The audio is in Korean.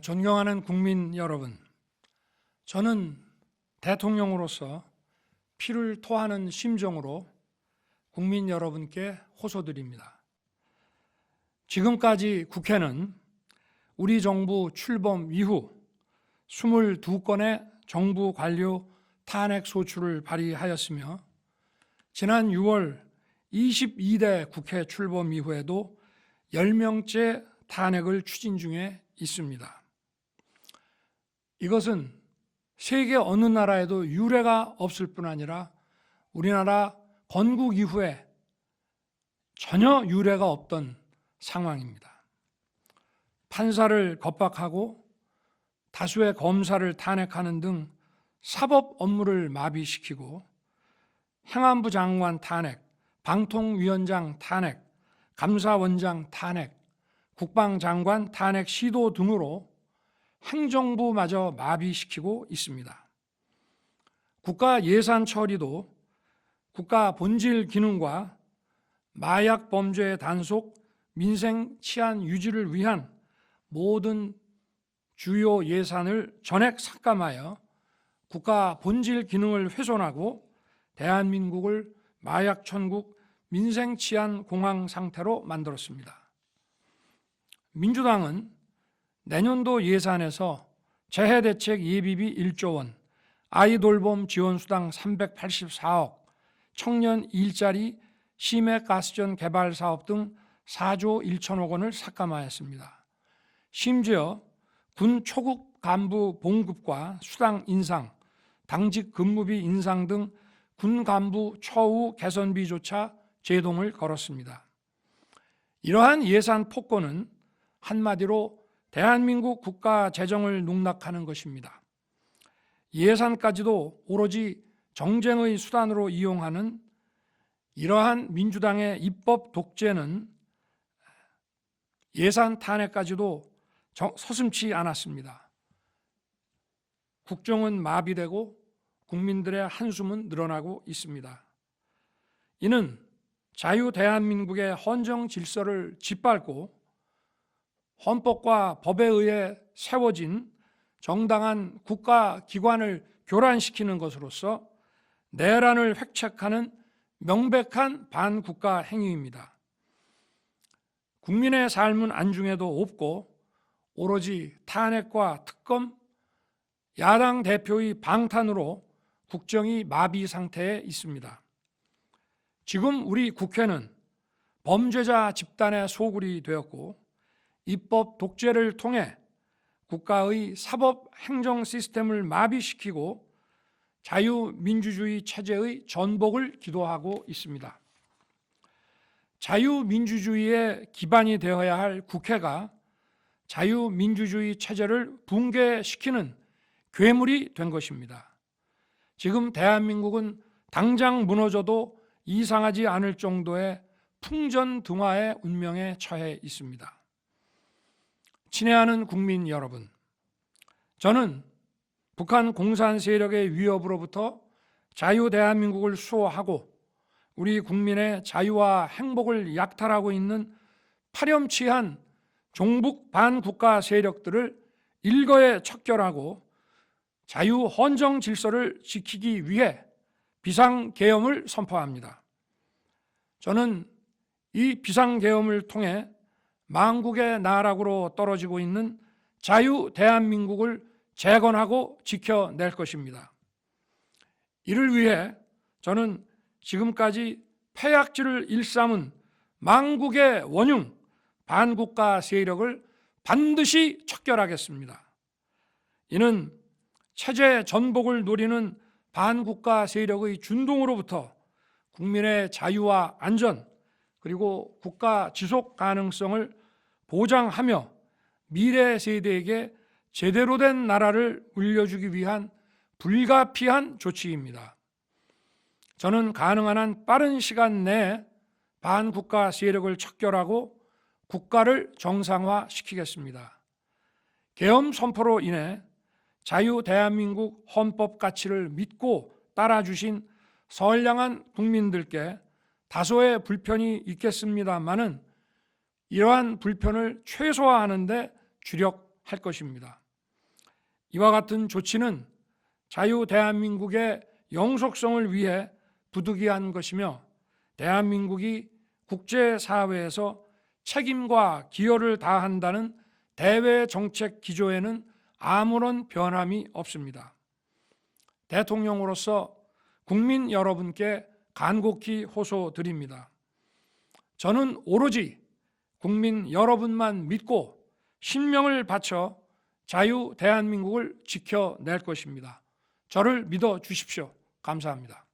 존경하는 국민 여러분, 저는 대통령으로서 피를 토하는 심정으로 국민 여러분께 호소드립니다. 지금까지 국회는 우리 정부 출범 이후 22건의 정부 관료 탄핵 소추를 발의하였으며 지난 6월 22대 국회 출범 이후에도 10명째 탄핵을 추진 중에 있습니다. 이것은 세계 어느 나라에도 유례가 없을 뿐 아니라 우리나라 건국 이후에 전혀 유례가 없던 상황입니다. 판사를 겁박하고 다수의 검사를 탄핵하는 등 사법 업무를 마비시키고 행안부 장관 탄핵, 방통위원장 탄핵, 감사원장 탄핵, 국방장관 탄핵 시도 등으로 행정부마저 마비시키고 있습니다. 국가 예산 처리도 국가 본질 기능과 마약 범죄 단속, 민생 치안 유지를 위한 모든 주요 예산을 전액 삭감하여 국가 본질 기능을 훼손하고 대한민국을 마약 천국, 민생 치안 공황 상태로 만들었습니다. 민주당은 내년도 예산에서 재해대책 예비비 1조 원, 아이돌봄 지원수당 384억, 청년 일자리 심해가스전 개발 사업 등 4조 1천억 원을 삭감하였습니다. 심지어 군 초급 간부 봉급과 수당 인상, 당직 근무비 인상 등 군 간부 처우 개선비조차 제동을 걸었습니다. 이러한 예산 폭거는 한마디로 대한민국 국가 재정을 농락하는 것입니다. 예산까지도 오로지 정쟁의 수단으로 이용하는 이러한 민주당의 입법 독재는 예산 탄핵까지도 서슴지 않았습니다. 국정은 마비되고 국민들의 한숨은 늘어나고 있습니다. 이는 자유 대한민국의 헌정 질서를 짓밟고 헌법과 법에 의해 세워진 정당한 국가기관을 교란시키는 것으로서 내란을 획책하는 명백한 반국가 행위입니다. 국민의 삶은 안중에도 없고 오로지 탄핵과 특검, 야당 대표의 방탄으로 국정이 마비 상태에 있습니다. 지금 우리 국회는 범죄자 집단의 소굴이 되었고 입법 독재를 통해 국가의 사법 행정 시스템을 마비시키고 자유민주주의 체제의 전복을 기도하고 있습니다. 자유민주주의의 기반이 되어야 할 국회가 자유민주주의 체제를 붕괴시키는 괴물이 된 것입니다. 지금 대한민국은 당장 무너져도 이상하지 않을 정도의 풍전등화의 운명에 처해 있습니다. 친애하는 국민 여러분, 저는 북한 공산 세력의 위협으로부터 자유 대한민국을 수호하고 우리 국민의 자유와 행복을 약탈하고 있는 파렴치한 종북 반국가 세력들을 일거에 척결하고 자유 헌정 질서를 지키기 위해 비상계엄을 선포합니다. 저는 이 비상계엄을 통해 망국의 나락으로 떨어지고 있는 자유 대한민국을 재건하고 지켜낼 것입니다. 이를 위해 저는 지금까지 폐악질을 일삼은 망국의 원흉, 반국가 세력을 반드시 척결하겠습니다. 이는 체제 전복을 노리는 반국가 세력의 준동으로부터 국민의 자유와 안전 그리고 국가 지속 가능성을 보장하며 미래 세대에게 제대로 된 나라를 물려주기 위한 불가피한 조치입니다. 저는 가능한 한 빠른 시간 내에 반국가 세력을 척결하고 국가를 정상화시키겠습니다. 계엄 선포로 인해 자유 대한민국 헌법 가치를 믿고 따라주신 선량한 국민들께 다소의 불편이 있겠습니다마는 이러한 불편을 최소화하는 데 할 것입니다. 이와 같은 조치는 자유 대한민국의 영속성을 위해 부득이한 것이며 대한민국이 국제사회에서 책임과 기여를 다한다는 대외 정책 기조에는 아무런 변함이 없습니다. 대통령으로서 국민 여러분께 간곡히 호소드립니다. 저는 오로지 국민 여러분만 믿고 신명을 바쳐 자유 대한민국을 지켜낼 것입니다. 저를 믿어 주십시오. 감사합니다.